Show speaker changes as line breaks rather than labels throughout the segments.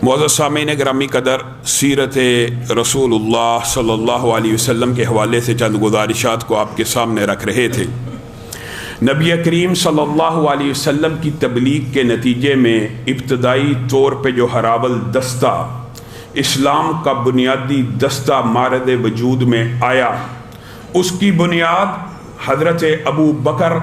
معزز سامعین گرامی قدر، سیرت رسولullah صلی اللہ علیہ وسلم کے حوالے سے چند گزارشات کو آپ کے سامنے رکھ رہے تھے۔ نبی کریم صلی اللہ علیہ وسلم کی تبلیغ کے نتیجے میں ابتدائی طور پہ جو ہراول دستہ اسلام کا بنیادی دستہ مارد وجود میں آیا، اس کی بنیاد حضرت ابو بکر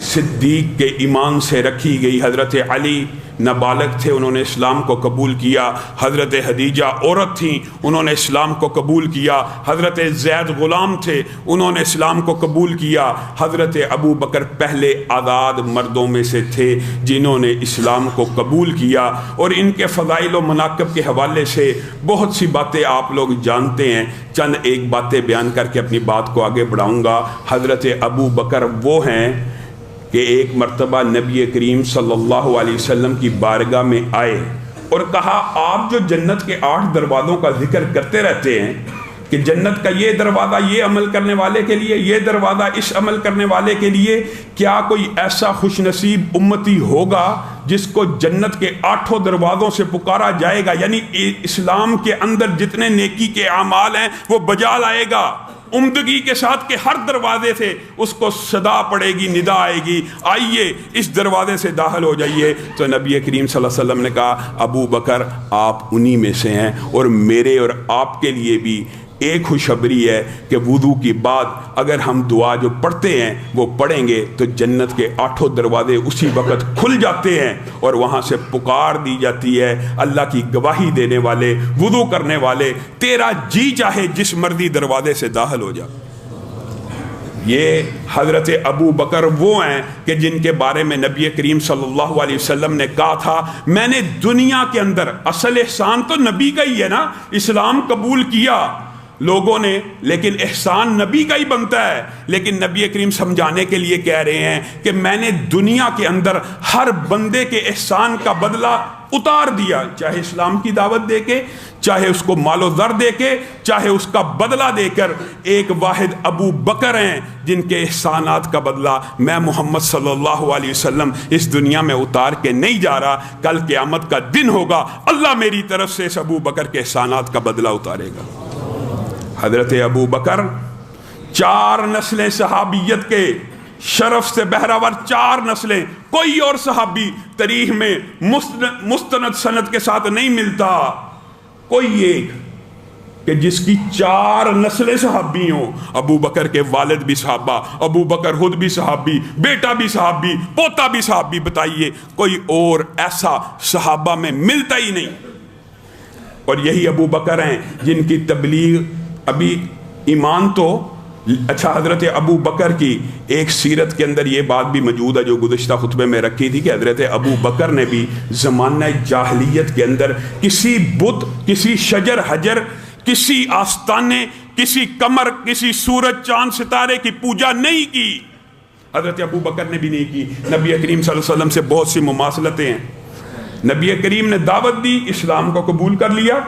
صدیق کے ایمان سے رکھی گئی۔ حضرت علی نابالغ تھے، انہوں نے اسلام کو قبول کیا۔ حضرت خدیجہ عورت تھیں، انہوں نے اسلام کو قبول کیا۔ حضرت زید غلام تھے، انہوں نے اسلام کو قبول کیا۔ حضرت ابو بکر پہلے آزاد مردوں میں سے تھے جنہوں نے اسلام کو قبول کیا، اور ان کے فضائل و مناقب کے حوالے سے بہت سی باتیں آپ لوگ جانتے ہیں۔ چند ایک باتیں بیان کر کے اپنی بات کو آگے بڑھاؤں گا۔ حضرت ابو بکر وہ ہیں کہ ایک مرتبہ نبی کریم صلی اللہ علیہ وسلم کی بارگاہ میں آئے اور کہا، آپ جو جنت کے 8 دروازوں کا ذکر کرتے رہتے ہیں کہ جنت کا یہ دروازہ یہ عمل کرنے والے کے لیے، یہ دروازہ اس عمل کرنے والے کے لیے، کیا کوئی ایسا خوش نصیب امتی ہوگا جس کو جنت کے 8 دروازوں سے پکارا جائے گا؟ یعنی اسلام کے اندر جتنے نیکی کے اعمال ہیں وہ بجا لائے گا عمدگی کے ساتھ کہ ہر دروازے سے اس کو صدا پڑے گی، ندا آئے گی، آئیے اس دروازے سے داخل ہو جائیے۔ تو نبی کریم صلی اللہ علیہ وسلم نے کہا، ابو بکر آپ انہی میں سے ہیں، اور میرے اور آپ کے لیے بھی ایک خوشخبری ہے کہ وضو کی بعد اگر ہم دعا جو پڑھتے ہیں وہ پڑھیں گے تو جنت کے 8 دروازے اسی وقت کھل جاتے ہیں اور وہاں سے پکار دی جاتی ہے، اللہ کی گواہی دینے والے، وضو کرنے والے، تیرا جی چاہے جس مرضی دروازے سے داخل ہو جا۔ یہ حضرت ابو بکر وہ ہیں کہ جن کے بارے میں نبی کریم صلی اللہ علیہ وسلم نے کہا تھا، میں نے دنیا کے اندر، اصل احسان تو نبی کا ہی ہے نا، اسلام قبول کیا لوگوں نے، لیکن احسان نبی کا ہی بنتا ہے، لیکن نبی کریم سمجھانے کے لیے کہہ رہے ہیں کہ میں نے دنیا کے اندر ہر بندے کے احسان کا بدلہ اتار دیا، چاہے اسلام کی دعوت دے کے، چاہے اس کو مال و زر دے کے، چاہے اس کا بدلہ دے کر۔ ایک واحد ابو بکر ہیں جن کے احسانات کا بدلہ میں محمد صلی اللہ علیہ وسلم اس دنیا میں اتار کے نہیں جا رہا، کل قیامت کا دن ہوگا، اللہ میری طرف سے اس ابو بکر کے احسانات کا بدلہ اتارے گا۔ حضرت ابو بکر 4 نسلیں صحابیت کے شرف سے بہراور، 4 نسلیں، کوئی اور صحابی تاریخ میں مستند سند کے ساتھ نہیں ملتا، کوئی ایک کہ جس کی 4 نسلیں صحابی ہوں۔ ابو بکر کے والد بھی صحابہ، ابو بکر خود بھی صحابی، بیٹا بھی صحابی، پوتا بھی صحابی، بتائیے کوئی اور ایسا صحابہ میں ملتا ہی نہیں۔ اور یہی ابو بکر ہیں جن کی تبلیغ ابھی ایمان تو اچھا، حضرت ابو بکر کی ایک سیرت کے اندر یہ بات بھی موجود ہے جو گزشتہ خطبے میں رکھی تھی کہ حضرت ابو بکر نے بھی زمانہ جاہلیت کے اندر کسی بت، کسی شجر حجر، کسی آستانے، کسی قمر، کسی سورج چاند ستارے کی پوجا نہیں کی۔ حضرت ابو بکر نے بھی نہیں کی۔ نبی کریم صلی اللہ علیہ وسلم سے بہت سی مماثلتیں ہیں، نبی کریم نے دعوت دی، اسلام کو قبول کر لیا۔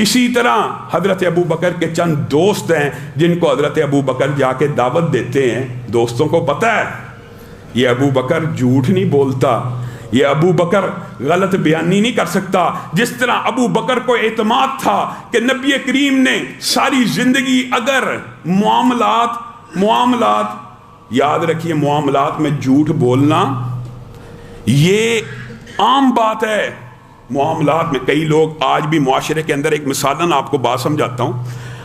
اسی طرح حضرت ابو بکر کے چند دوست ہیں جن کو حضرت ابو بکر جا کے دعوت دیتے ہیں، دوستوں کو پتہ ہے یہ ابو بکر جھوٹ نہیں بولتا، یہ ابو بکر غلط بیانی نہیں کر سکتا۔ جس طرح ابو بکر کو اعتماد تھا کہ نبی کریم نے ساری زندگی اگر معاملات یاد رکھیے، معاملات میں جھوٹ بولنا یہ عام بات ہے۔ معاملات میں کئی لوگ آج بھی معاشرے کے اندر، ایک مثالاً آپ کو بات سمجھاتا ہوں،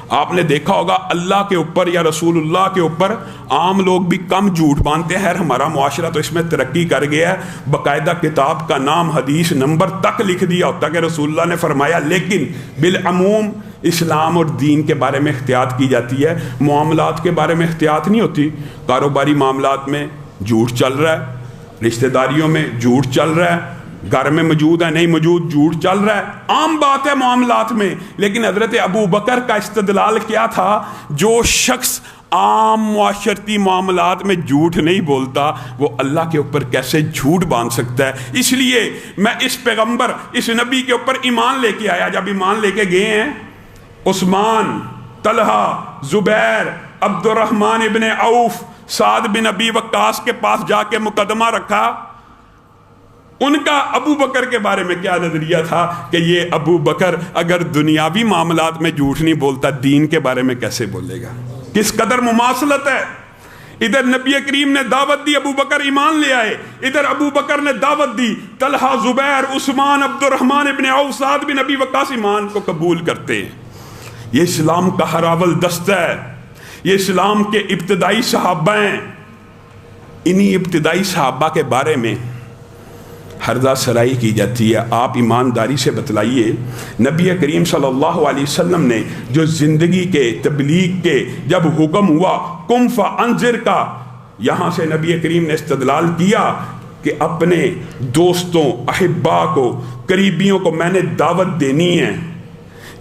آپ نے دیکھا ہوگا اللہ کے اوپر یا رسول اللہ کے اوپر عام لوگ بھی کم جھوٹ باندھتے ہیں۔ ہمارا معاشرہ تو اس میں ترقی کر گیا ہے، باقاعدہ کتاب کا نام، حدیث نمبر تک لکھ دیا ہوتا کہ رسول اللہ نے فرمایا، لیکن بالعموم اسلام اور دین کے بارے میں احتیاط کی جاتی ہے، معاملات کے بارے میں احتیاط نہیں ہوتی۔ کاروباری معاملات میں جھوٹ چل رہا ہے، رشتہ داریوں میں جھوٹ چل رہا ہے، گھر میں موجود ہے نہیں موجود جھوٹ چل رہا ہے، عام بات ہے معاملات میں۔ لیکن حضرت ابو بکر کا استدلال کیا تھا؟ جو شخص عام معاشرتی معاملات میں جھوٹ نہیں بولتا وہ اللہ کے اوپر کیسے جھوٹ باندھ سکتا ہے؟ اس لیے میں اس پیغمبر، اس نبی کے اوپر ایمان لے کے آیا۔ جب ایمان لے کے گئے ہیں، عثمان، طلحہ، زبیر، عبد الرحمن ابن عوف، سعد بن ابی وقاص کے پاس جا کے مقدمہ رکھا، ان کا ابو بکر کے بارے میں کیا نظریہ تھا کہ یہ ابو بکر اگر دنیاوی معاملات میں جھوٹ نہیں بولتا، دین کے بارے میں کیسے بولے گا؟ کس قدر مماثلت ہے۔ ادھر نبی کریم نے دعوت دی، ابو بکر ایمان لے آئے، ادھر ابو بکر نے دعوت دی، طلحہ، زبیر، عثمان، عبد الرحمن ابن عوف، سعد بن ابی وقاص ایمان کو قبول کرتے ہیں۔ یہ اسلام کا ہراول دستہ ہے، یہ اسلام کے ابتدائی صحابہ ہیں۔ انہی ابتدائی صحابہ کے بارے میں ہرزہ سرائی کی جاتی ہے۔ آپ ایمانداری سے بتلائیے، نبی کریم صلی اللہ علیہ وسلم نے جو زندگی کے تبلیغ کے جب حکم ہوا قم فانذر کا، یہاں سے نبی کریم نے استدلال کیا کہ اپنے دوستوں، احبا کو، قریبیوں کو میں نے دعوت دینی ہے،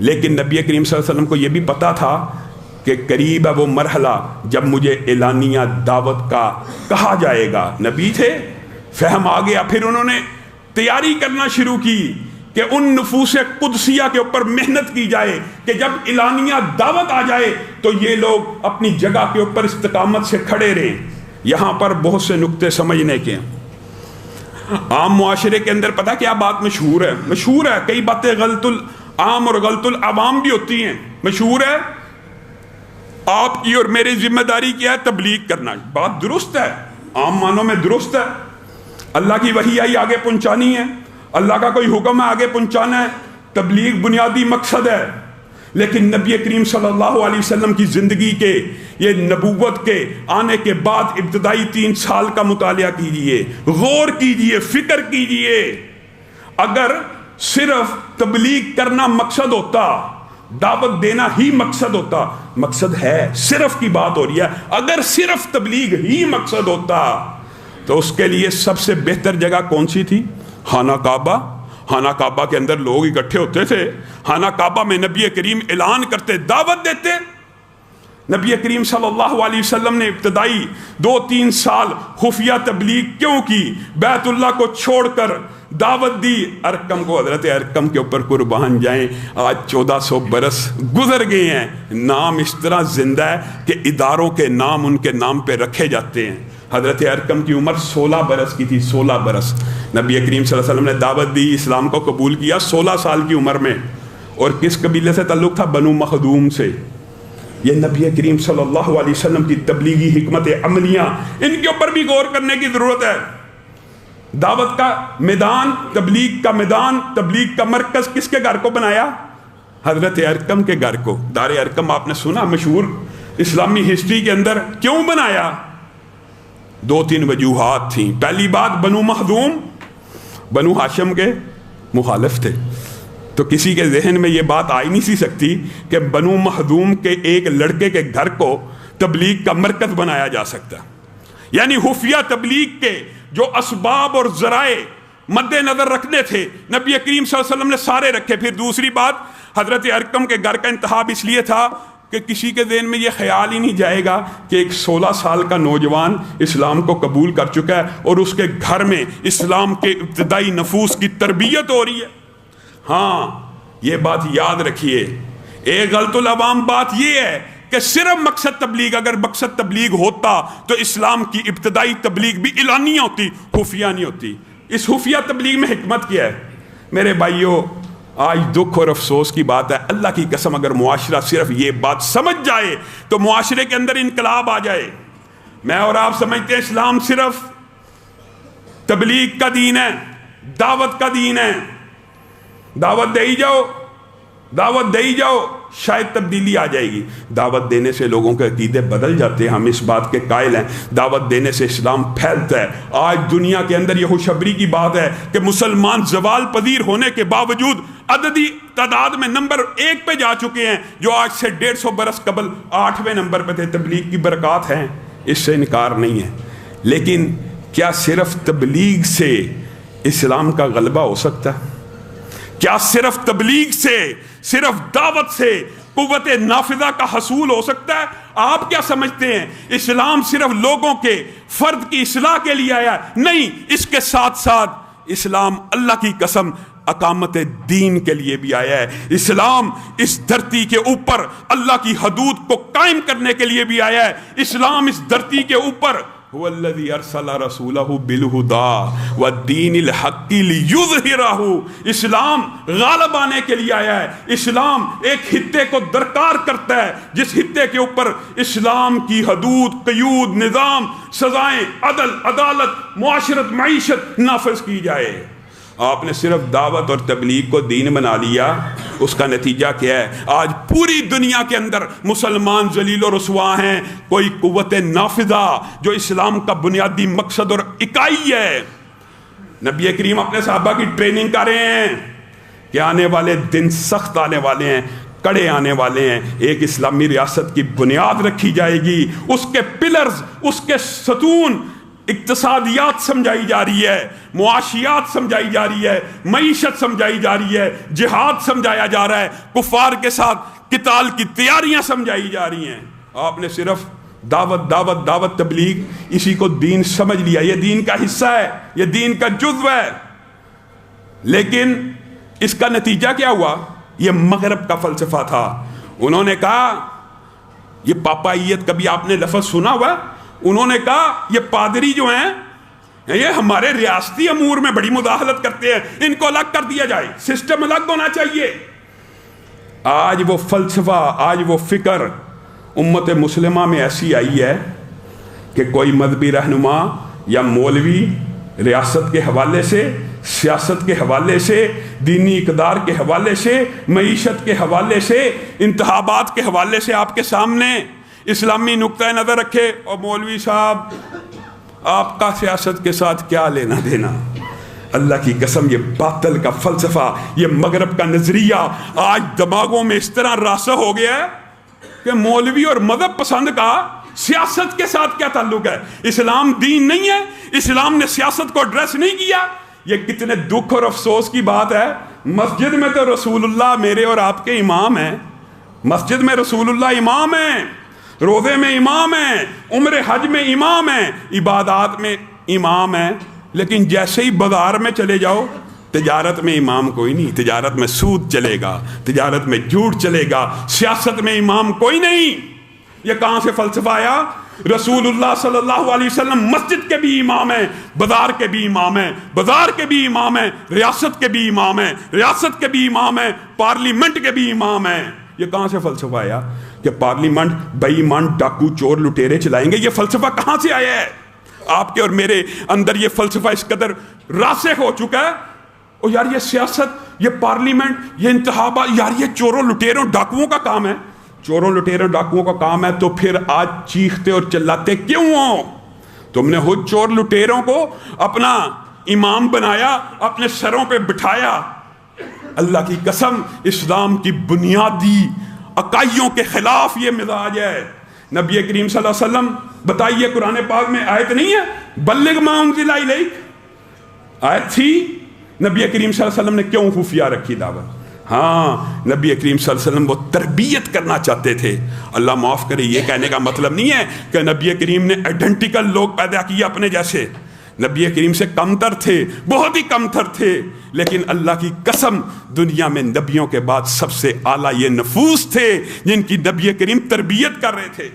لیکن نبی کریم صلی اللہ علیہ وسلم کو یہ بھی پتا تھا کہ قریب ہے وہ مرحلہ جب مجھے اعلانیہ دعوت کا کہا جائے گا۔ نبی تھے، فہم آ گیا، پھر انہوں نے تیاری کرنا شروع کی کہ ان نفوس قدسیہ کے اوپر محنت کی جائے کہ جب اعلانیہ دعوت آ جائے تو یہ لوگ اپنی جگہ کے اوپر استقامت سے کھڑے رہیں۔ یہاں پر بہت سے نقطے سمجھنے کے ہیں۔ عام معاشرے کے اندر پتہ کیا بات مشہور ہے، کئی باتیں غلط العام اور غلط العوام بھی ہوتی ہیں۔ مشہور ہے آپ کی اور میری ذمہ داری کیا ہے؟ تبلیغ کرنا۔ بات درست ہے، عام معنوں میں درست ہے، اللہ کی وحی آئی آگے پہنچانی ہے، اللہ کا کوئی حکم ہے آگے پہنچانا ہے، تبلیغ بنیادی مقصد ہے۔ لیکن نبی کریم صلی اللہ علیہ وسلم کی زندگی کے، یہ نبوت کے آنے کے بعد ابتدائی 3 سال کا مطالعہ کیجئے، غور کیجئے، فکر کیجئے۔ اگر صرف تبلیغ کرنا مقصد ہوتا، دعوت دینا ہی مقصد ہوتا، مقصد ہے، صرف کی بات ہو رہی ہے، اگر صرف تبلیغ ہی مقصد ہوتا تو اس کے لیے سب سے بہتر جگہ کون سی تھی؟ خانہ کعبہ۔ خانہ کعبہ کے اندر لوگ اکٹھے ہوتے تھے، خانہ کعبہ میں نبی کریم اعلان کرتے، دعوت دیتے۔ نبی کریم صلی اللہ علیہ وسلم نے ابتدائی 2-3 سال خفیہ تبلیغ کیوں کی؟ بیت اللہ کو چھوڑ کر دعوت دی۔ ارقم کو، حضرت ارقم کے اوپر قربان جائیں، آج 1400 برس گزر گئے ہیں، نام اس طرح زندہ ہے کہ اداروں کے نام ان کے نام پہ رکھے جاتے ہیں۔ حضرت ارقم کی عمر 16 برس کی تھی، 16 برس۔ نبی کریم صلی اللہ علیہ وسلم نے دعوت دی، اسلام کو قبول کیا 16 سال کی عمر میں، اور کس قبیلے سے تعلق تھا؟ بنو مخدوم سے۔ یہ نبی کریم صلی اللہ علیہ وسلم کی تبلیغی حکمت عملیاں، ان کے اوپر بھی غور کرنے کی ضرورت ہے۔ دعوت کا میدان، تبلیغ کا میدان، تبلیغ کا مرکز کس کے گھر کو بنایا؟ حضرت ارقم کے گھر کو۔ دار ارقم آپ نے سنا، مشہور اسلامی ہسٹری کے اندر۔ کیوں بنایا؟ 2-3 وجوہات تھیں۔ پہلی بات، بنو مخدوم بنو ہاشم کے مخالف تھے، تو کسی کے ذہن میں یہ بات آ ہی نہیں سی سکتی کہ بنو مخدوم کے ایک لڑکے کے گھر کو تبلیغ کا مرکز بنایا جا سکتا۔ یعنی خفیہ تبلیغ کے جو اسباب اور ذرائع مد نظر رکھنے تھے، نبی کریم صلی اللہ علیہ وسلم نے سارے رکھے۔ پھر دوسری بات، حضرت ارقم کے گھر کا انتخاب اس لیے تھا کہ کسی کے ذہن میں یہ خیال ہی نہیں جائے گا کہ ایک 16 سال کا نوجوان اسلام کو قبول کر چکا ہے اور اس کے گھر میں اسلام کے ابتدائی نفوس کی تربیت ہو رہی ہے۔ ہاں، یہ بات یاد رکھیے۔ ایک غلط العوام بات یہ ہے کہ صرف مقصد تبلیغ، اگر مقصد تبلیغ ہوتا تو اسلام کی ابتدائی تبلیغ بھی اعلانیہ ہوتی، خفیہ نہیں ہوتی۔ اس خفیہ تبلیغ میں حکمت کیا ہے؟ میرے بھائیوں، آج دکھ اور افسوس کی بات ہے، اللہ کی قسم اگر معاشرہ صرف یہ بات سمجھ جائے تو معاشرے کے اندر انقلاب آ جائے۔ میں اور آپ سمجھتے ہیں اسلام صرف تبلیغ کا دین ہے، دعوت کا دین ہے، دعوت دے ہی جاؤ، دعوت دے ہی جاؤ، شاید تبدیلی آ جائے گی۔ دعوت دینے سے لوگوں کے عقیدے بدل جاتے ہیں، ہم اس بات کے قائل ہیں۔ دعوت دینے سے اسلام پھیلتا ہے۔ آج دنیا کے اندر یہ خوشخبری کی بات ہے کہ مسلمان زوال پذیر ہونے کے باوجود عددی تعداد میں نمبر 1 پہ جا چکے ہیں، جو آج سے 150 برس قبل 8ویں نمبر پہ تھے۔ تبلیغ کی برکات ہیں، اس سے انکار نہیں ہے، لیکن کیا صرف تبلیغ سے اسلام کا غلبہ ہو سکتا ہے؟ کیا صرف تبلیغ سے، صرف دعوت سے قوت نافذہ کا حصول ہو سکتا ہے؟ آپ کیا سمجھتے ہیں اسلام صرف لوگوں کے فرد کی اصلاح کے لیے آیا ہے؟ نہیں، اس کے ساتھ ساتھ اسلام اللہ کی قسم اقامت دین کے لیے بھی آیا ہے۔ اسلام اس دھرتی کے اوپر اللہ کی حدود کو قائم کرنے کے لیے بھی آیا ہے۔ اسلام اس دھرتی کے اوپر هو الذي ارسل رسوله بالهدى والدين الحق ليظهره، اسلام غالب آنے کے لیے آیا ہے۔ اسلام ایک خطے کو درکار کرتا ہے جس خطے کے اوپر اسلام کی حدود، قیود، نظام، سزائیں، عدل، عدالت، معاشرت، معیشت نافذ کی جائے۔ آپ نے صرف دعوت اور تبلیغ کو دین بنا لیا، اس کا نتیجہ کیا ہے؟ آج پوری دنیا کے اندر مسلمان ذلیل و رسوا ہیں۔ کوئی قوت نافذہ جو اسلام کا بنیادی مقصد اور اکائی ہے۔ نبی کریم اپنے صحابہ کی ٹریننگ کر رہے ہیں کہ آنے والے دن سخت آنے والے ہیں، کڑے آنے والے ہیں۔ ایک اسلامی ریاست کی بنیاد رکھی جائے گی، اس کے پلرز، اس کے ستون، اقتصادیات سمجھائی جا رہی ہے، معاشیات سمجھائی جا رہی ہے، معیشت سمجھائی جا رہی ہے، جہاد سمجھایا جا رہا ہے، کفار کے ساتھ قتال کی تیاریاں سمجھائی جا رہی ہیں۔ آپ نے صرف دعوت دعوت دعوت تبلیغ اسی کو دین سمجھ لیا، یہ دین کا حصہ ہے، یہ دین کا جزو ہے۔ لیکن اس کا نتیجہ کیا ہوا؟ یہ مغرب کا فلسفہ تھا۔ انہوں نے کہا، یہ پاپائیت کبھی آپ نے لفظ سنا ہوا؟ انہوں نے کہا یہ پادری جو ہیں یہ ہمارے ریاستی امور میں بڑی مداخلت کرتے ہیں، ان کو الگ کر دیا جائے، سسٹم الگ ہونا چاہیے۔ آج وہ فلسفہ، آج وہ فکر امت مسلمہ میں ایسی آئی ہے کہ کوئی مذہبی رہنما یا مولوی ریاست کے حوالے سے، سیاست کے حوالے سے، دینی اقدار کے حوالے سے، معیشت کے حوالے سے، انتخابات کے حوالے سے آپ کے سامنے اسلامی نقطہ نظر رکھے، اور مولوی صاحب آپ کا سیاست کے ساتھ کیا لینا دینا؟ اللہ کی قسم یہ باطل کا فلسفہ، یہ مغرب کا نظریہ آج دماغوں میں اس طرح راسخ ہو گیا ہے کہ مولوی اور مذہب پسند کا سیاست کے ساتھ کیا تعلق ہے؟ اسلام دین نہیں ہے، اسلام نے سیاست کو ایڈریس نہیں کیا۔ یہ کتنے دکھ اور افسوس کی بات ہے۔ مسجد میں تو رسول اللہ میرے اور آپ کے امام ہیں، مسجد میں رسول اللہ امام ہیں، روزے میں امام ہیں، عمر حج میں امام ہیں، عبادات میں امام ہیں، لیکن جیسے ہی بازار میں چلے جاؤ تجارت میں امام کوئی نہیں، تجارت میں سود چلے گا، تجارت میں جھوٹ چلے گا، سیاست میں امام کوئی نہیں۔ یہ کہاں سے فلسفہ آیا؟ رسول اللہ صلی اللہ علیہ وسلم مسجد کے بھی امام ہیں، بازار کے بھی امام ہیں، بازار کے بھی امام ہیں، ریاست کے بھی امام ہیں، ریاست کے بھی امام ہیں، پارلیمنٹ کے بھی امام ہیں۔ یہ کہاں سے فلسفہ آیا کہ پارلیمنٹ بے ایمان ڈاکو چور لٹیرے چلائیں گے؟ یہ فلسفہ کہاں سے آیا ہے؟ آپ کے اور میرے اندر یہ فلسفہ اس قدر راسخ ہو چکا ہے، اور یار یہ سیاست، یہ پارلیمنٹ، یہ انتخابات، یار یہ چوروں لٹیروں ڈاکوؤں کا کام ہے۔ چوروں لٹیروں ڈاکوؤں کا کام ہے تو پھر آج چیختے اور چلاتے کیوں ہو؟ تم نے خود چور لٹیروں کو اپنا امام بنایا، اپنے سروں پہ بٹھایا۔ اللہ کی قسم اسلام کی بنیادی عقائدوں کے خلاف یہ مزاج ہے۔ نبی کریم صلی اللہ علیہ وسلم بتائیے، قرآن پاک میں آیت نہیں ہے بلغ ما انزل الیک؟ آیت تھی، نبی کریم صلی اللہ علیہ وسلم نے کیوں خفیہ رکھی دعوت؟ ہاں، نبی کریم صلی اللہ علیہ وسلم وہ تربیت کرنا چاہتے تھے۔ اللہ معاف کرے، یہ کہنے کا مطلب نہیں ہے کہ نبی کریم نے آئیڈینٹیکل لوگ پیدا کیے اپنے جیسے، نبی کریم سے کمتر تھے، بہت ہی کمتر تھے، لیکن اللہ کی قسم دنیا میں نبیوں کے بعد سب سے اعلیٰ یہ نفوس تھے جن کی نبی کریم تربیت کر رہے تھے،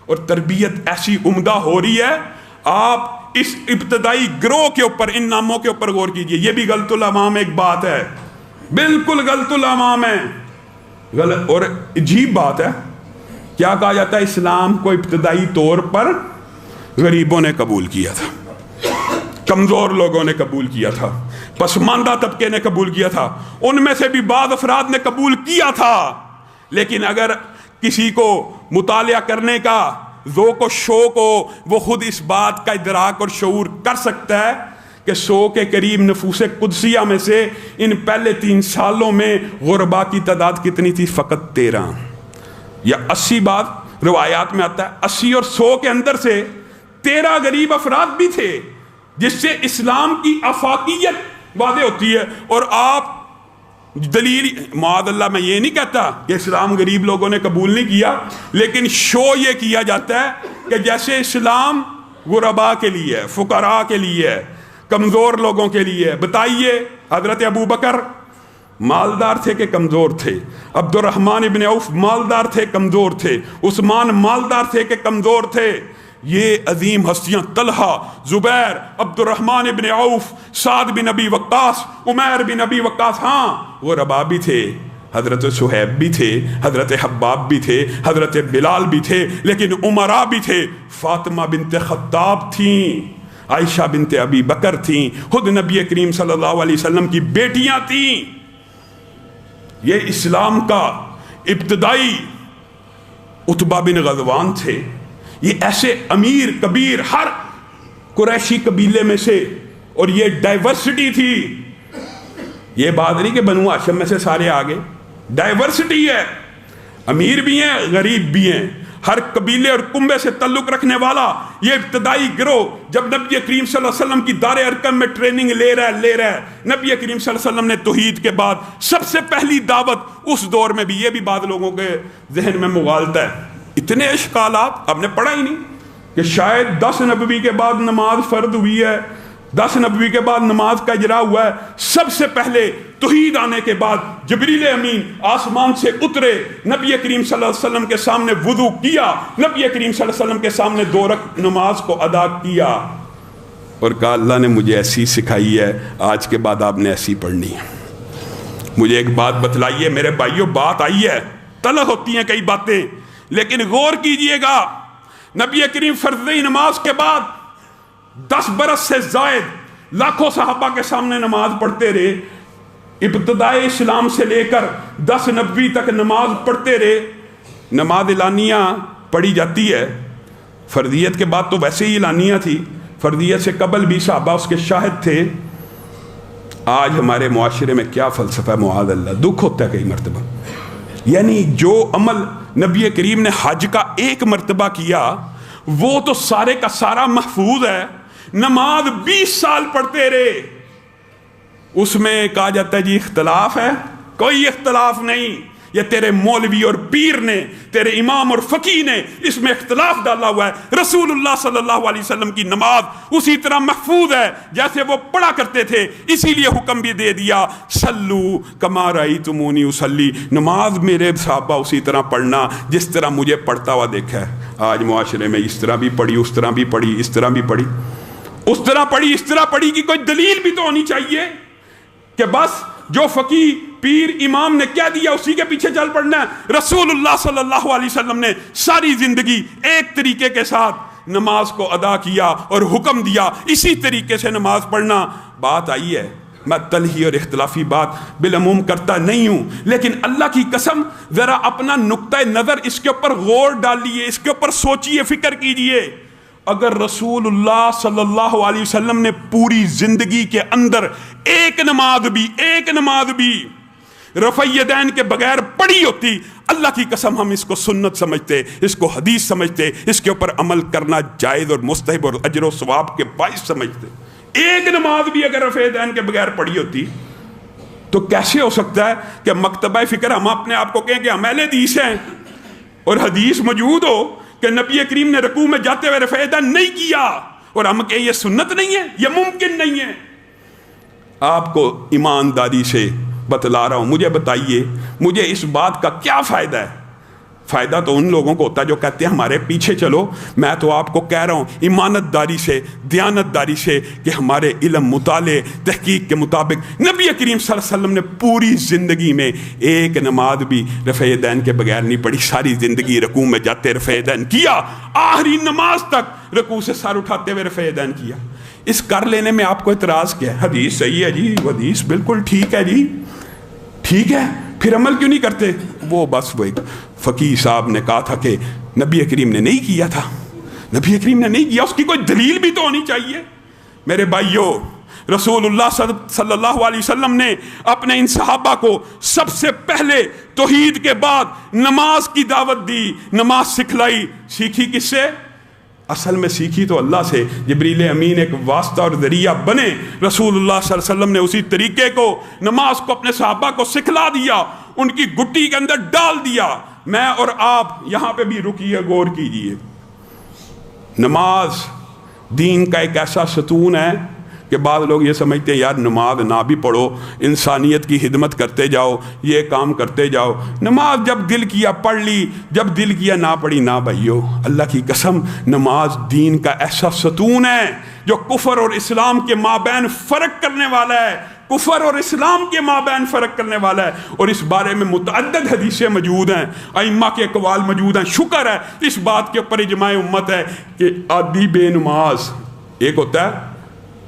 اور تربیت ایسی عمدہ ہو رہی ہے۔ آپ اس ابتدائی گروہ کے اوپر، ان ناموں کے اوپر غور کیجئے، یہ بھی غلط الامام ایک بات ہے، بالکل غلط الامام ہے، غلط اور عجیب بات ہے۔ کیا کہا جاتا ہے؟ اسلام کو ابتدائی طور پر غریبوں نے قبول کیا تھا، کمزور لوگوں نے قبول کیا تھا، پسماندہ طبقے نے قبول کیا تھا، ان میں سے بھی بعض افراد نے قبول کیا تھا۔ لیکن اگر کسی کو مطالعہ کرنے کا ذوق و شوق ہو، وہ خود اس بات کا ادراک اور شعور کر سکتا ہے کہ 100 کے قریب نفوس قدسیہ میں سے ان پہلے 3 سالوں میں غربا کی تعداد کتنی تھی؟ فقط 13 یا 80۔ بات روایات میں آتا ہے 80 اور 100 کے اندر سے 13 غریب افراد بھی تھے، جس سے اسلام کی افاقیت واضح ہوتی ہے۔ اور آپ دلیل، معاذ اللہ میں یہ نہیں کہتا کہ اسلام غریب لوگوں نے قبول نہیں کیا، لیکن شو یہ کیا جاتا ہے کہ جیسے اسلام غربا کے لیے ہے، فقراء کے لیے ہے، کمزور لوگوں کے لیے ہے۔ بتائیے، حضرت ابو بکر مالدار تھے کہ کمزور تھے؟ عبد الرحمن ابن عوف مالدار تھے، کمزور تھے؟ عثمان مالدار تھے کہ کمزور تھے؟ یہ عظیم ہستیاں طلحہ، زبیر، عبد الرحمن بن عوف، سعد بن ابی وقاص، عمیر بن ابی وقاص، ہاں وہ ربابی تھے، حضرت صہیب بھی تھے، حضرت حباب بھی تھے، حضرت بلال بھی تھے، لیکن عمراء بھی تھے، فاطمہ بنت خطاب تھیں، عائشہ بنت ابی بکر تھیں، خود نبی کریم صلی اللہ علیہ وسلم کی بیٹیاں تھیں۔ یہ اسلام کا ابتدائی عتبہ بن غزوان تھے، یہ ایسے امیر کبیر ہر قریشی قبیلے میں سے، اور یہ ڈائیورسٹی تھی، یہ بات نہیں کہ بنو ہاشم میں سے سارے آگے، ڈائیورسٹی ہے، امیر بھی ہیں غریب بھی ہیں، ہر قبیلے اور کنبے سے تعلق رکھنے والا یہ ابتدائی گروہ جب نبی کریم صلی اللہ علیہ وسلم کی دار ارقم میں ٹریننگ لے رہا ہے، نبی کریم صلی اللہ علیہ وسلم نے توحید کے بعد سب سے پہلی دعوت اس دور میں بھی، یہ بھی بعض لوگوں کے ذہن میں مغالطہ ہے، اتنے اشکالات آپ نے پڑھا ہی نہیں کہ شاید 10 نبوی کے بعد نماز فرض ہوئی ہے، 10 نبوی کے بعد نماز کا اجرا ہوا ہے، سب سے پہلے توحید آنے کے بعد جبریل امین آسمان سے اترے، نبی کریم صلی اللہ علیہ وسلم کے سامنے وضو کیا، نبی کریم صلی اللہ علیہ وسلم کے سامنے 2 رکعت نماز کو ادا کیا اور کہا اللہ نے مجھے ایسی سکھائی ہے، آج کے بعد آپ نے ایسی پڑھنی ہے۔ مجھے ایک بات بتلائیے میرے بھائیوں، بات آئی ہے، طلب ہوتی ہیں کئی باتیں، لیکن غور کیجئے گا، نبی کریم فرض نماز کے بعد 10 برس سے زائد لاکھوں صحابہ کے سامنے نماز پڑھتے رہے، ابتدائی اسلام سے لے کر 10 نبوی تک نماز پڑھتے رہے۔ نماز اعلانیہ پڑھی جاتی ہے، فرضیت کے بعد تو ویسے ہی اعلانیہ تھی، فرضیت سے قبل بھی صحابہ اس کے شاہد تھے۔ آج ہمارے معاشرے میں کیا فلسفہ معاذ اللہ، دکھ ہوتا ہے کئی مرتبہ، یعنی جو عمل نبی کریم نے حج کا 1 مرتبہ کیا وہ تو سارے کا سارا محفوظ ہے، نماز 20 سال پڑھتے رہے، اس میں کہا جاتا ہے جی اختلاف ہے، کوئی اختلاف نہیں، یہ تیرے مولوی اور پیر نے، تیرے امام اور فقیہ نے اس میں اختلاف ڈالا ہوا ہے۔ رسول اللہ صلی اللہ علیہ وسلم کی نماز اسی طرح محفوظ ہے جیسے وہ پڑھا کرتے تھے، اسی لیے حکم بھی دے دیا صلو کما رأیتمونی اصلی، نماز میرے صحابہ اسی طرح پڑھنا جس طرح مجھے پڑھتا ہوا دیکھا ہے۔ آج معاشرے میں اس طرح بھی پڑھی، اس طرح بھی پڑھی، اس طرح بھی پڑھی، اس طرح پڑھی، اس طرح پڑھی کی کوئی دلیل بھی تو ہونی چاہیے کہ بس جو فقیہ پیر امام نے کہہ دیا اسی کے پیچھے چل پڑنا ہے۔ رسول اللہ صلی اللہ علیہ وسلم نے ساری زندگی ایک طریقے کے ساتھ نماز کو ادا کیا اور حکم دیا اسی طریقے سے نماز پڑھنا۔ بات آئی ہے، میں تلہی اور اختلافی بات بالعموم کرتا نہیں ہوں، لیکن اللہ کی قسم ذرا اپنا نقطہ نظر اس کے اوپر غور ڈالیے، اس کے اوپر سوچئے، فکر کیجئے۔ اگر رسول اللہ صلی اللہ علیہ وسلم نے پوری زندگی کے اندر ایک نماز بھی رفع یدین کے بغیر پڑھی ہوتی، اللہ کی قسم ہم اس کو سنت سمجھتے، اس کو حدیث سمجھتے، اس کے اوپر عمل کرنا جائز اور مستحب اور اجر و ثواب کے باعث سمجھتے۔ ایک نماز بھی اگر رفع یدین کے بغیر پڑھی ہوتی تو کیسے ہو سکتا ہے کہ مکتبہ فکر ہم اپنے آپ کو کہیں کہ ہم اہل حدیث ہیں اور حدیث موجود ہو کہ نبی کریم نے رکوع میں جاتے ہوئے رفع یدین نہیں کیا اور ہم کہیں یہ سنت نہیں ہے، یہ ممکن نہیں ہے۔ آپ کو ایمانداری سے بتلا رہا ہوں، مجھے بتائیے مجھے اس بات کا کیا فائدہ ہے؟ فائدہ تو ان لوگوں کو ہوتا ہے جو کہتے ہیں ہمارے پیچھے چلو۔ میں تو آپ کو کہہ رہا ہوں ایمانت داری سے، دیانت داری سے، کہ ہمارے علم مطالعے تحقیق کے مطابق نبی کریم صلی اللہ علیہ وسلم نے پوری زندگی میں ایک نماز بھی رفع یدین کے بغیر نہیں پڑھی، ساری زندگی رکوع میں جاتے رفع یدین کیا، آخری نماز تک رکوع سے سر اٹھاتے ہوئے رفع یدین کیا۔ اس کر لینے میں آپ کو اعتراض کیا ہے؟ حدیث صحیح ہے جی، حدیث بالکل ٹھیک ہے جی، ٹھیک ہے، پھر عمل کیوں نہیں کرتے؟ وہ بس وہ ایک فقیہ صاحب نے کہا تھا کہ نبی کریم نے نہیں کیا تھا، نبی کریم نے نہیں کیا، اس کی کوئی دلیل بھی تو ہونی چاہیے۔ میرے بھائیوں، رسول اللہ صلی اللہ علیہ وسلم نے اپنے ان صحابہ کو سب سے پہلے توحید کے بعد نماز کی دعوت دی، نماز سکھلائی۔ سیکھی کس سے؟ اصل میں سیکھی تو اللہ سے، جبریل امین ایک واسطہ اور ذریعہ بنے، رسول اللہ صلی اللہ علیہ وسلم نے اسی طریقے کو، نماز کو اپنے صحابہ کو سکھلا دیا، ان کی گٹی کے اندر ڈال دیا۔ میں اور آپ یہاں پہ بھی رکیے، غور کیجئے، نماز دین کا ایک ایسا ستون ہے کہ بعض لوگ یہ سمجھتے ہیں یار نماز نہ بھی پڑھو، انسانیت کی خدمت کرتے جاؤ، یہ کام کرتے جاؤ، نماز جب دل کیا پڑھ لی، جب دل کیا نہ پڑھی نہ بھائیو، اللہ کی قسم نماز دین کا ایسا ستون ہے جو کفر اور اسلام کے مابین فرق کرنے والا ہے، کفر اور اسلام کے مابین فرق کرنے والا ہے، اور اس بارے میں متعدد حدیثیں موجود ہیں، ائمہ کے اقوال موجود ہیں۔ شکر ہے اس بات کے اوپر اجماع امت ہے کہ عادی بے نماز ایک ہوتا ہے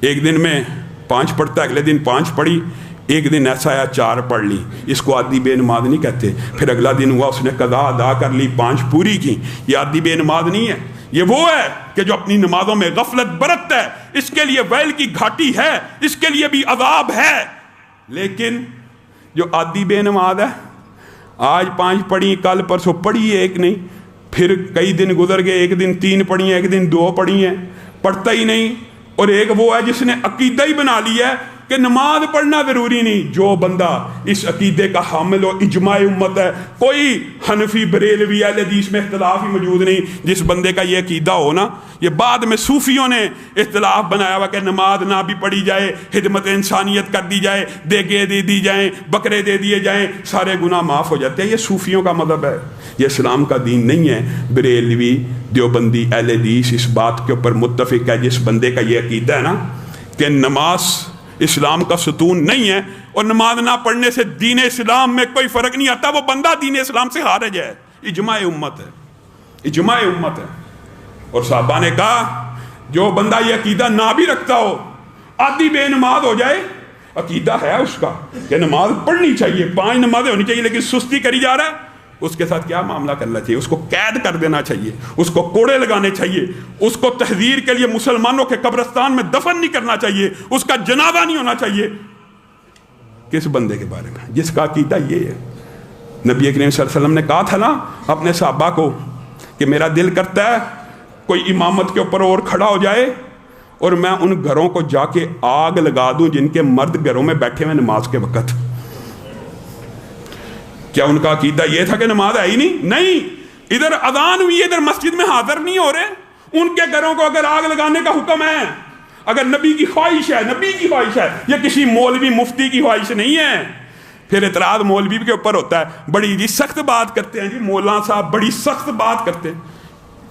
ایک دن میں 5 پڑھتا ہے، اگلے دن 5 پڑھی، ایک دن ایسا آیا 4 پڑھ لی، اس کو عادی بے نماز نہیں کہتے۔ پھر اگلا دن ہوا اس نے قضا ادا کر لی، 5 پوری کی، یہ عادی بے نماز نہیں ہے، یہ وہ ہے کہ جو اپنی نمازوں میں غفلت برتتا ہے، اس کے لیے ویل کی گھاٹی ہے، اس کے لیے بھی عذاب ہے۔ لیکن جو عادی بے نماز ہے، آج 5 پڑھی، کل پرسوں پڑھی ایک نہیں، پھر کئی دن گزر گئے، ایک دن 3 پڑھی ہیں، ایک دن 2 پڑھی ہیں، پڑھتا ہی نہیں۔ اور ایک وہ ہے جس نے عقیدہ ہی بنا لیا ہے کہ نماز پڑھنا ضروری نہیں۔ جو بندہ اس عقیدے کا حامل ہو، اجماع امت ہے، کوئی حنفی بریلوی اہل حدیث میں اختلاف ہی موجود نہیں، جس بندے کا یہ عقیدہ ہو نا، یہ بعد میں صوفیوں نے اختلاف بنایا ہوا کہ نماز نہ بھی پڑھی جائے، خدمت انسانیت کر دی جائے، دیگیں دے دی جائیں، بکرے دے دیے جائیں، سارے گناہ معاف ہو جاتے ہیں۔ یہ صوفیوں کا مذہب ہے، یہ اسلام کا دین نہیں ہے۔ بریلوی، دیوبندی، اہل حدیث اس بات کے اوپر متفق ہے، جس بندے کا یہ عقیدہ ہے نا کہ نماز اسلام کا ستون نہیں ہے اور نماز نہ پڑھنے سے دین اسلام میں کوئی فرق نہیں آتا، وہ بندہ دین اسلام سے خارج ہے۔ اجماع امت ہے، اجماع امت ہے۔ اور صحابہ نے کہا جو بندہ یہ عقیدہ نہ بھی رکھتا ہو، عادی بے نماز ہو جائے، عقیدہ ہے اس کا کہ نماز پڑھنی چاہیے، 5 نمازیں ہونی چاہیے، لیکن سستی کری جا رہا ہے، اس کے ساتھ کیا معاملہ کرنا چاہیے؟ اس کو قید کر دینا چاہیے، اس کو کوڑے لگانے چاہیے، اس کو تحذیر کے لیے مسلمانوں کے قبرستان میں دفن نہیں کرنا چاہیے، اس کا جنازہ نہیں ہونا چاہیے۔ کس بندے کے بارے میں؟ جس کا عقیدہ یہ ہے۔ نبی کریم صلی اللہ علیہ وسلم نے کہا تھا نا اپنے صحابہ کو کہ میرا دل کرتا ہے کوئی امامت کے اوپر اور کھڑا ہو جائے اور میں ان گھروں کو جا کے آگ لگا دوں جن کے مرد گھروں میں بیٹھے ہوئے نماز کے وقت۔ کیا ان کا عقیدہ یہ تھا کہ نماز ہے ہی نہیں؟ ادھر اذان ہوئی، ادھر مسجد میں حاضر نہیں ہو رہے۔ ان کے گھروں کو اگر آگ لگانے کا حکم ہے، اگر نبی کی خواہش ہے، نبی کی خواہش ہے، یہ کسی مولوی مفتی کی خواہش نہیں ہے۔ پھر اعتراض مولوی کے اوپر ہوتا ہے، بڑی جی سخت بات کرتے ہیں جی مولانا صاحب، بڑی سخت بات کرتے ہیں۔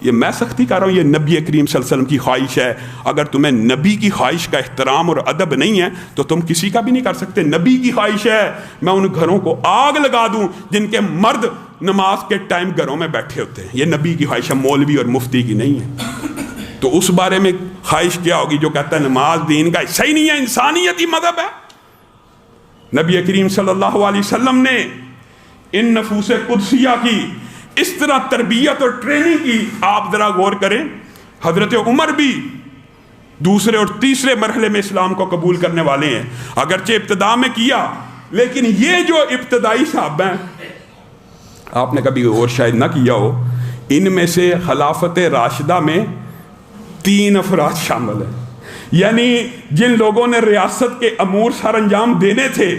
یہ میں سختی کر رہا ہوں، یہ نبی کریم صلی اللہ علیہ وسلم کی خواہش ہے۔ اگر تمہیں نبی کی خواہش کا احترام اور ادب نہیں ہے تو تم کسی کا بھی نہیں کر سکتے۔ نبی کی خواہش ہے میں ان گھروں کو آگ لگا دوں جن کے مرد نماز کے ٹائم گھروں میں بیٹھے ہوتے ہیں۔ یہ نبی کی خواہش ہے، مولوی اور مفتی کی نہیں ہے۔ تو اس بارے میں خواہش کیا ہوگی جو کہتا ہے نماز دین کا حصہ ہی نہیں ہے، انسانیتی مذہب ہے؟ نبی کریم صلی اللہ علیہ وسلم نے ان نفوس قدسیہ کی اس طرح تربیت اور ٹریننگ کی، آپ ذرا غور کریں۔ حضرت عمر بھی دوسرے اور تیسرے مرحلے میں اسلام کو قبول کرنے والے ہیں، اگرچہ ابتدا میں کیا، لیکن یہ جو ابتدائی صحابہ ہیں، آپ نے کبھی غور شاید نہ کیا ہو، ان میں سے خلافت راشدہ میں 3 افراد شامل ہیں، یعنی جن لوگوں نے ریاست کے امور سر انجام دینے تھے،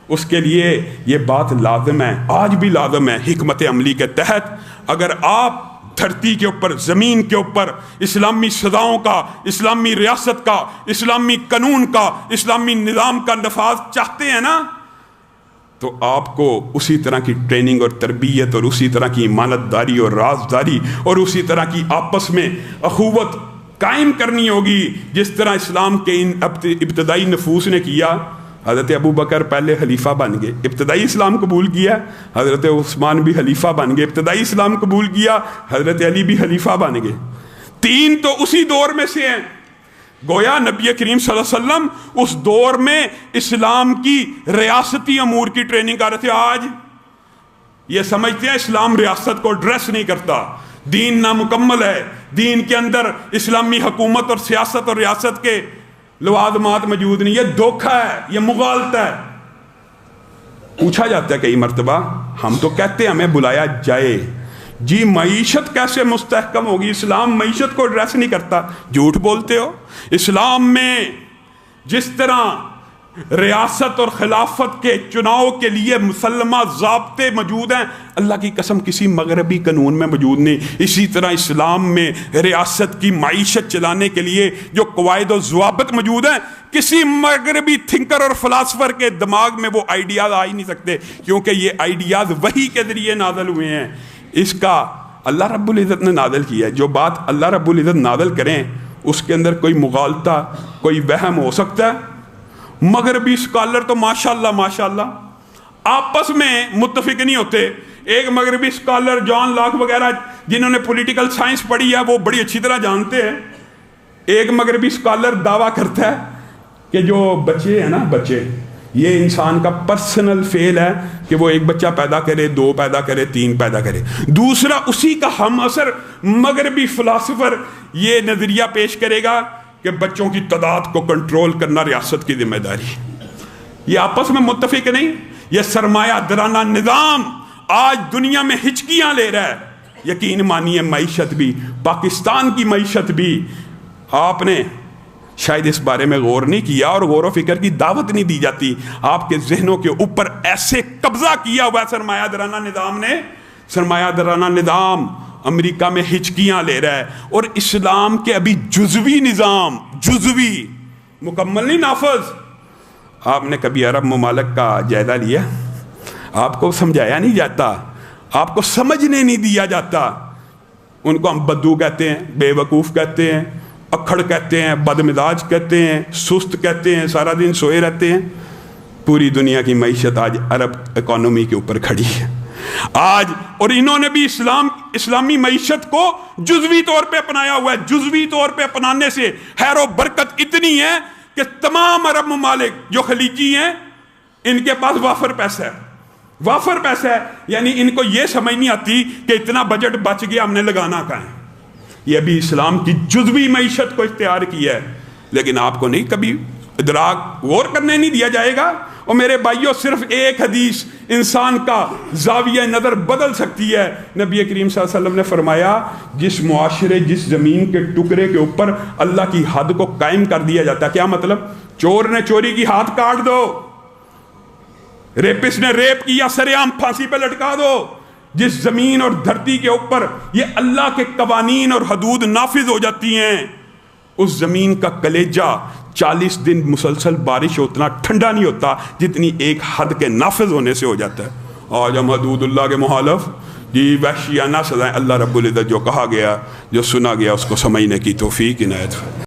اس کے لیے یہ بات لازم ہے، آج بھی لازم ہے۔ حکمت عملی کے تحت اگر آپ دھرتی کے اوپر، زمین کے اوپر اسلامی سزاؤں کا، اسلامی ریاست کا، اسلامی قانون کا، اسلامی نظام کا نفاذ چاہتے ہیں نا، تو آپ کو اسی طرح کی ٹریننگ اور تربیت اور اسی طرح کی امانت داری اور رازداری اور اسی طرح کی آپس میں اخوت قائم کرنی ہوگی جس طرح اسلام کے ان ابتدائی نفوس نے کیا۔ حضرت ابو بکر پہلے خلیفہ بن گئے، ابتدائی اسلام قبول کیا۔ حضرت عثمان بھی خلیفہ بن گئے، ابتدائی اسلام قبول کیا۔ حضرت علی بھی خلیفہ بن گئے۔ 3 تو اسی دور میں سے ہیں۔ گویا نبی کریم صلی اللہ علیہ وسلم اس دور میں اسلام کی ریاستی امور کی ٹریننگ کر رہے تھے۔ آج یہ سمجھتے ہیں اسلام ریاست کو ایڈریس نہیں کرتا، دین نامکمل ہے، دین کے اندر اسلامی حکومت اور سیاست اور ریاست کے لوازمات موجود نہیں۔ یہ دھوکہ ہے، یہ مغالطہ ہے۔ پوچھا جاتا ہے کئی مرتبہ، ہم تو کہتے ہیں ہمیں بلایا جائے، جی معیشت کیسے مستحکم ہوگی؟ اسلام معیشت کو ایڈریس نہیں کرتا۔ جھوٹ بولتے ہو۔ اسلام میں جس طرح ریاست اور خلافت کے چناؤ کے لیے مسلمہ ضابطے موجود ہیں، اللہ کی قسم کسی مغربی قانون میں موجود نہیں۔ اسی طرح اسلام میں ریاست کی معیشت چلانے کے لیے جو قواعد و ضوابط موجود ہیں، کسی مغربی تھنکر اور فلاسفر کے دماغ میں وہ آئیڈیاز آ ہی نہیں سکتے، کیونکہ یہ آئیڈیاز وحی کے ذریعے نازل ہوئے ہیں۔ اس کا اللہ رب العزت نے نازل کیا ہے۔ جو بات اللہ رب العزت نازل کریں اس کے اندر کوئی مغالطہ، کوئی وہم ہو سکتا ہے؟ مغربی اسکالر تو ماشاءاللہ آپس میں متفق نہیں ہوتے۔ ایک مغربی اسکالر جان لاک وغیرہ جنہوں نے پولیٹیکل سائنس پڑھی ہے وہ بڑی اچھی طرح جانتے ہیں، ایک مغربی اسکالر دعویٰ کرتا ہے کہ جو بچے ہیں نا، بچے یہ انسان کا پرسنل فیل ہے کہ وہ ایک بچہ پیدا کرے، 2 پیدا کرے، 3 پیدا کرے۔ دوسرا اسی کا ہم اثر مغربی فلاسفر یہ نظریہ پیش کرے گا کہ بچوں کی تعداد کو کنٹرول کرنا ریاست کی ذمہ داری۔ یہ آپس میں متفق نہیں۔ یہ سرمایہ درانہ نظام آج دنیا میں ہچکیاں لے رہا ہے۔ یقین مانیے معیشت بھی، پاکستان کی معیشت بھی، آپ نے شاید اس بارے میں غور نہیں کیا اور غور و فکر کی دعوت نہیں دی جاتی۔ آپ کے ذہنوں کے اوپر ایسے قبضہ کیا ہوا سرمایہ درانہ نظام نے، سرمایہ درانہ نظام امریکہ میں ہچکیاں لے رہا ہے، اور اسلام کے ابھی جزوی نظام، جزوی مکمل نہیں نافذ۔ آپ نے کبھی عرب ممالک کا جائزہ لیا؟ آپ کو سمجھایا نہیں جاتا، آپ کو سمجھنے نہیں دیا جاتا۔ ان کو ہم بدو کہتے ہیں، بے وقوف کہتے ہیں، اکھڑ کہتے ہیں، بدمزاج کہتے ہیں، سست کہتے ہیں، سارا دن سوئے رہتے ہیں۔ پوری دنیا کی معیشت آج عرب اکانومی کے اوپر کھڑی ہے آج، اور انہوں نے بھی اسلامی معیشت کو جزوی طور پہ اپنایا ہوا ہے۔ جزوی طور پہ اپنانے سے خیر و برکت اتنی ہے کہ تمام عرب ممالک جو خلیجی ہیں ان کے پاس وافر پیسہ ہے، وافر پیسہ ہے، یعنی ان کو یہ سمجھ نہیں آتی کہ اتنا بجٹ بچ گیا ہم نے لگانا کہاں ہے۔ یہ ابھی اسلام کی جزوی معیشت کو اختیار کیا ہے، لیکن آپ کو نہیں کبھی ادراک غور کرنے نہیں دیا جائے گا۔ اور میرے بھائیوں، صرف ایک حدیث انسان کا زاویہ نظر بدل سکتی ہے۔ نبی کریم صلی اللہ علیہ وسلم نے فرمایا جس معاشرے، جس زمین کے ٹکڑے کے اوپر اللہ کی حد کو قائم کر دیا جاتا ہے، کیا مطلب؟ چور نے چوری کی ہاتھ کاٹ دو، ریپس نے ریپ کیا سر عام پھانسی پہ لٹکا دو۔ جس زمین اور دھرتی کے اوپر یہ اللہ کے قوانین اور حدود نافذ ہو جاتی ہیں، اس زمین کا کلیجہ 40 دن مسلسل بارش اتنا ٹھنڈا نہیں ہوتا جتنی ایک حد کے نافذ ہونے سے ہو جاتا ہے۔ آج ہم حدود اللہ کے مخالف جی وحشیانہ سزائیں، اللہ رب العزت جو کہا گیا، جو سنا گیا، اس کو سمجھنے کی توفیق عنایت فرمائے۔